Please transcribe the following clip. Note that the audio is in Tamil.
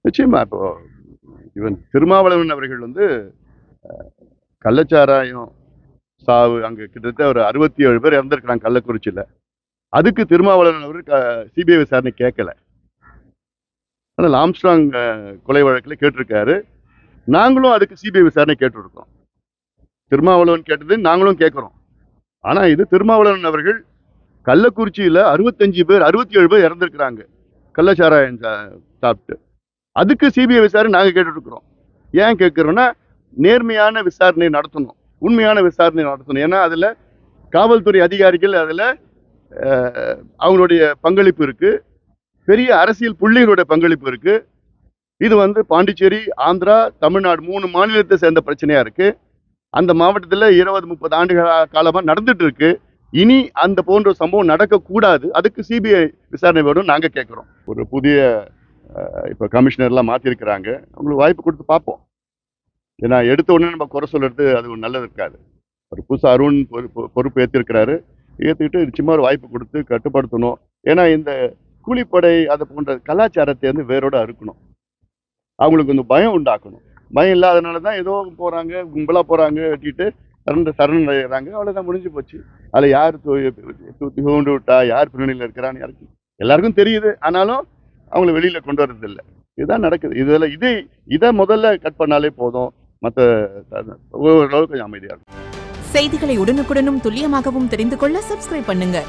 நிச்சயமா. இப்போ இவன் திருமாவளவன் அவர்கள் வந்து கள்ளச்சாராயம் சாவு அங்க கிட்டத்தட்ட ஒரு 67 பேர் இறந்திருக்கிறாங்க கள்ளக்குறிச்சியில. அதுக்கு திருமாவளவன் அவர்கள் சிபிஐ விசாரணை கேட்கல. ஆனால் ஆம்ஸ்ட்ராங் கொலை வழக்கில் கேட்டிருக்காரு. நாங்களும் அதுக்கு சிபிஐ விசாரணை கேட்டுருக்கோம். திருமாவளவன் கேட்டது நாங்களும் கேட்கிறோம். ஆனா இது திருமாவளவன் அவர்கள் கள்ளக்குறிச்சியில 67 பேர் இறந்திருக்கிறாங்க கள்ளச்சாராயம் சாப்பிட்டு. அதுக்கு சிபிஐ விசாரணை நாங்க கேட்டுட்டு இருக்கிறோம். ஏன் கேட்கிறோம்னா நேர்மையான விசாரணை நடத்தணும், உண்மையான விசாரணை நடத்தணும். ஏன்னா அதுல காவல்துறை அதிகாரிகள் அதுல அவங்களுடைய பங்களிப்பு இருக்கு, பெரிய அரசியல் புள்ளிகளுடைய பங்களிப்பு இருக்கு. இது வந்து பாண்டிச்சேரி, ஆந்திரா, தமிழ்நாடு 3 மாநிலத்தை சேர்ந்த பிரச்சனையா இருக்கு. அந்த மாவட்டத்தில் 20-30 ஆண்டுகள் காலமா நடந்துட்டு இருக்கு. இனி அந்த போன்ற சம்பவம் நடக்கக்கூடாது. அதுக்கு சிபிஐ விசாரணை வேணும் நாங்க கேட்கிறோம். ஒரு புதிய இப்ப கமிஷனர்லாம் மாத்திருக்கிறாங்க. அவங்களுக்கு வாய்ப்பு கொடுத்து பார்ப்போம். ஏன்னா எடுத்த உடனே நம்ம குறை சொல்றது அது நல்லது இருக்காது. ஒரு புதுசா அருண் பொறுப்பு ஏற்றிருக்கிறாரு. ஏற்றுக்கிட்டு நிச்சயமா ஒரு வாய்ப்பு கொடுத்து கட்டுப்படுத்தணும். ஏன்னா இந்த கூலிப்படை அது போன்ற கலாச்சாரத்தை வந்து வேரோட அறுக்கணும். அவங்களுக்கு வந்து பயம் உண்டாக்கணும். பயம் இல்லாதனால தான் ஏதோ போறாங்க, கும்பலா போறாங்க, வெட்டிட்டு சரண் அடைகிறாங்க. அவ்வளவுதான், முடிஞ்சு போச்சு. அதுல யார் தூண்டு விட்டா, யார் பின்னணியில் இருக்கிறான்னு யாருக்கு எல்லாருக்கும் தெரியுது. ஆனாலும் அவங்களை வெளியில கொண்டு வர்றது இல்லை. இதுதான் நடக்குது. இதை முதல்ல கட் பண்ணாலே போதும். மற்ற ஓரளவுக்கு கொஞ்சம் அமைதியா இருக்கும். செய்திகளை உடனுக்குடனும் துல்லியமாகவும் தெரிந்து கொள்ள சப்ஸ்கிரைப் பண்ணுங்க.